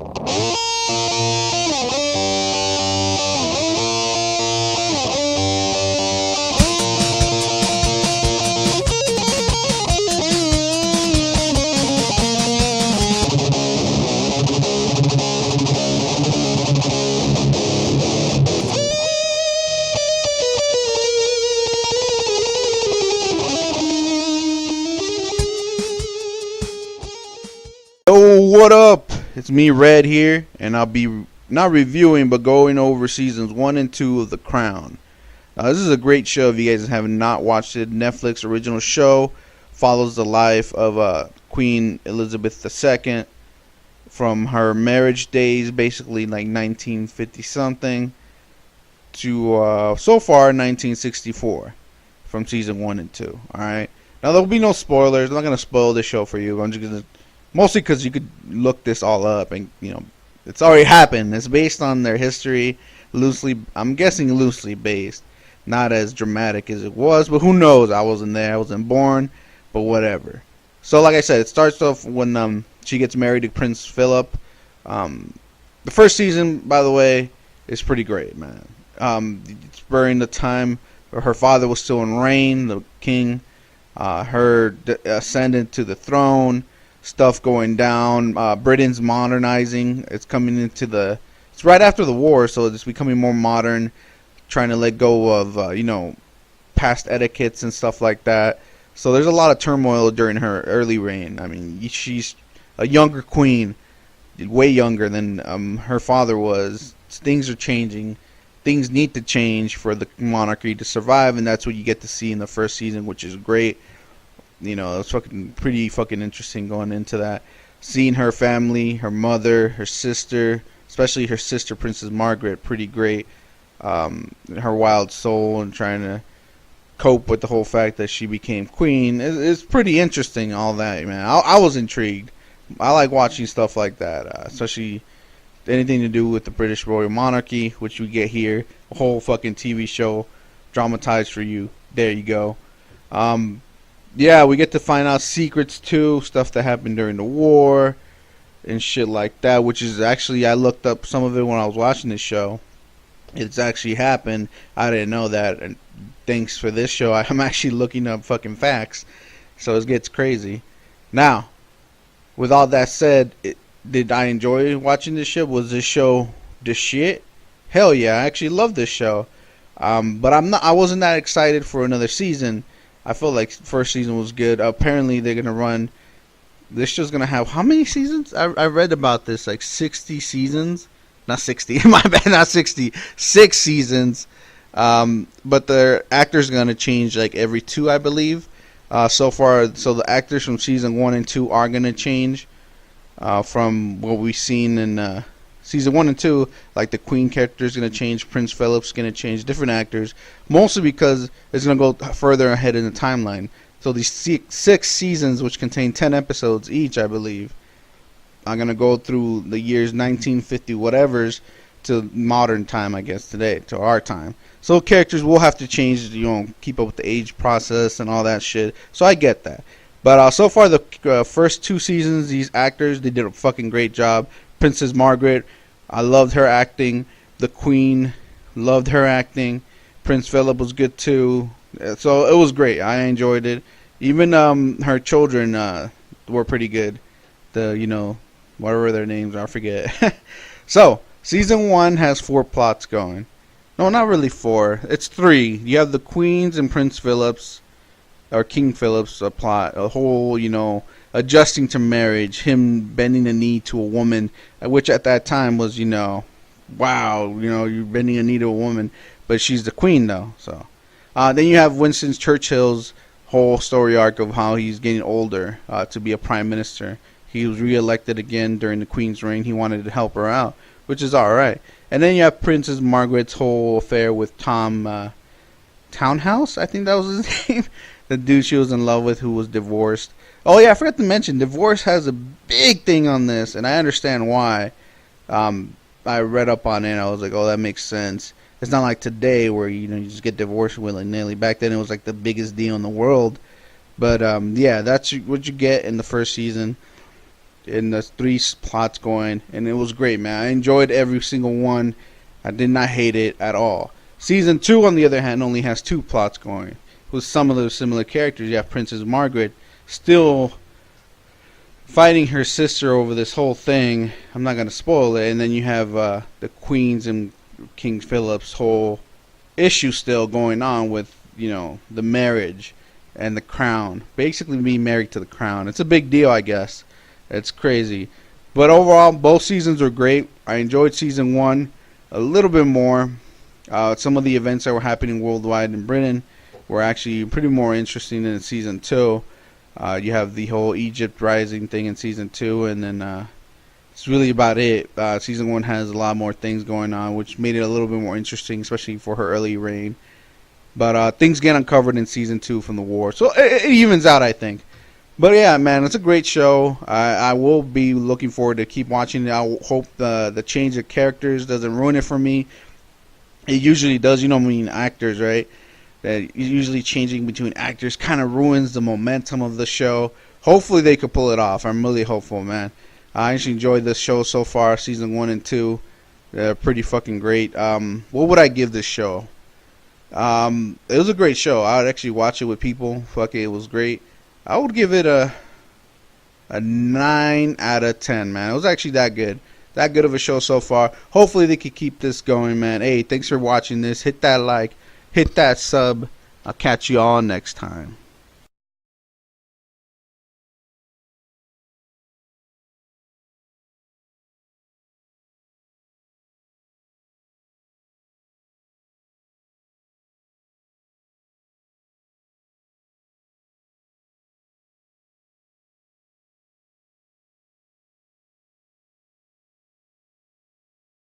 Yo, what up? It's me, Red, here, and I'll be not reviewing but going over seasons 1 and 2 of The Crown. Now, this is a great show if you guys have not watched it. Netflix original show follows the life of Queen Elizabeth II from her marriage days, basically like 1950 something, to so far 1964 from season 1 and 2. Alright? Now, there'll be no spoilers. I'm not going to spoil this show for you. I'm just going to. Mostly because you could look this all up and, it's already happened. It's based on their history, I'm guessing loosely based. Not as dramatic as it was, but who knows? I wasn't there. I wasn't born, but whatever. So, like I said, it starts off when she gets married to Prince Philip. The first season, by the way, is pretty great, man. It's during the time where her father was still in reign, the king, her ascendant to the throne. Stuff going down. Britain's modernizing. It's right after the war, so it's becoming more modern. Trying to let go of, past etiquettes and stuff like that. So there's a lot of turmoil during her early reign. I mean, she's a younger queen, way younger than her father was. Things are changing. Things need to change for the monarchy to survive, and that's what you get to see in the first season, which is great. It's pretty fucking interesting going into that. Seeing her family, her mother, her sister, especially her sister, Princess Margaret, pretty great. Her wild soul and trying to cope with the whole fact that she became queen. It's pretty interesting, all that, man. I was intrigued. I like watching stuff like that, especially anything to do with the British royal monarchy, which we get here. A whole fucking TV show dramatized for you. There you go. Yeah, we get to find out secrets too, stuff that happened during the war and shit like that, which is actually, I looked up some of it when I was watching this show. It's actually happened. I didn't know that, and thanks for this show, I'm actually looking up fucking facts, so it gets crazy. Now, with all that said, did I enjoy watching this show? Was this show the shit? Hell yeah, I actually love this show. But I wasn't that excited for another season. I feel like first season was good. Apparently, they're gonna run. This show's gonna have how many seasons? I read about this, like 60 seasons. Not 60. My bad. Not 60. 6 seasons. But the actors gonna change like every 2, I believe. So far, so the actors from season 1 and 2 are gonna change. From what we've seen in season 1 and 2, like the Queen character is going to change, Prince Philip's going to change, different actors, mostly because it's going to go further ahead in the timeline. So these 6 seasons, which contain 10 episodes each, I believe, are going to go through the years 1950 whatevers to modern time, I guess, today, to our time. So characters will have to change, keep up with the age process and all that shit. So I get that. But so far, the first 2 seasons, these actors, they did a fucking great job. Princess Margaret, I loved her acting. The Queen, loved her acting. Prince Philip was good too. So it was great. I enjoyed it. Even her children were pretty good. Whatever their names are, I forget. So, season 1 has 4 plots going. No, not really 4. It's 3. You have the Queen's and Prince Philip's, or King Philip's plot. A whole, adjusting to marriage, him bending the knee to a woman, which at that time was, wow, you're bending a knee to a woman, but she's the queen though. So then you have Winston Churchill's whole story arc of how he's getting older to be a prime minister. He was re-elected again during the Queen's reign. He wanted to help her out, which is alright. And then you have Princess Margaret's whole affair with Tom Townhouse, I think that was his name, the dude she was in love with who was divorced. Oh yeah, I forgot to mention, divorce has a big thing on this, and I understand why. I read up on it, and I was like, oh, that makes sense. It's not like today where, you just get divorced willy-nilly. Back then, it was like the biggest deal in the world. But, yeah, that's what you get in the first season. and the three plots going, and it was great, man. I enjoyed every single one. I did not hate it at all. Season 2, on the other hand, only has 2 plots going with some of the similar characters. You have Princess Margaret still fighting her sister over this whole thing. I'm not gonna spoil it. And then you have the Queen's and King Philip's whole issue still going on with, the marriage and the crown. Basically being married to the crown. It's a big deal, I guess. It's crazy. But overall, both seasons were great. I enjoyed season 1 a little bit more. Some of the events that were happening worldwide in Britain were actually pretty more interesting than in season 2. You have the whole Egypt rising thing in season 2, and then it's really about it. Season 1 has a lot more things going on, which made it a little bit more interesting, especially for her early reign. But things get uncovered in season 2 from the war, so it evens out, I think. But yeah, man, it's a great show. I will be looking forward to keep watching it. I hope the change of characters doesn't ruin it for me. It usually does, actors, right? That usually changing between actors kind of ruins the momentum of the show. Hopefully they could pull it off. I'm really hopeful, man. I actually enjoyed this show so far, season 1 and 2. They're pretty fucking great. What would I give this show? It was a great show. I would actually watch it with people. Fuck it, it was great. I would give it a 9 out of 10, man. It was actually that good. That good of a show so far. Hopefully they could keep this going, man. Hey, thanks for watching this. Hit that like. Hit that sub. I'll catch you all next time.